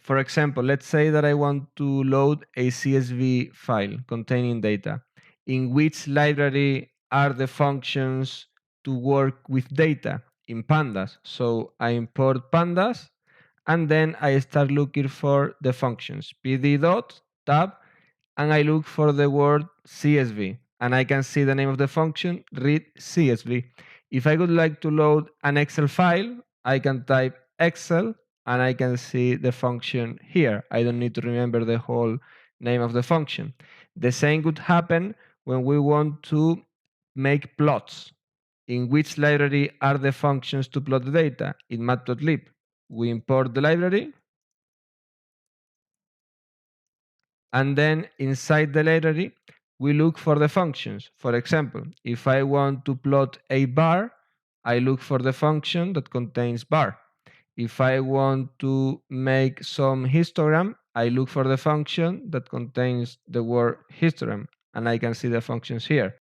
For example, let's say that I want to load a CSV file containing data. In which library are the functions to work with data? In pandas. So I import pandas and then I start looking for the functions. pd dot tab and I look for the word CSV and I can see the name of the function read CSV. If I would like to load an Excel file, I can type Excel and I can see the function here. I don't need to remember the whole name of the function. The same would happen when we want to make plots. In which library are the functions to plot the data? In matplotlib. We import the library and then inside the library we look for the functions. For example, if I want to plot a bar, I look for the function that contains bar. If I want to make some histogram, I look for the function that contains the word histogram, and I can see the functions here.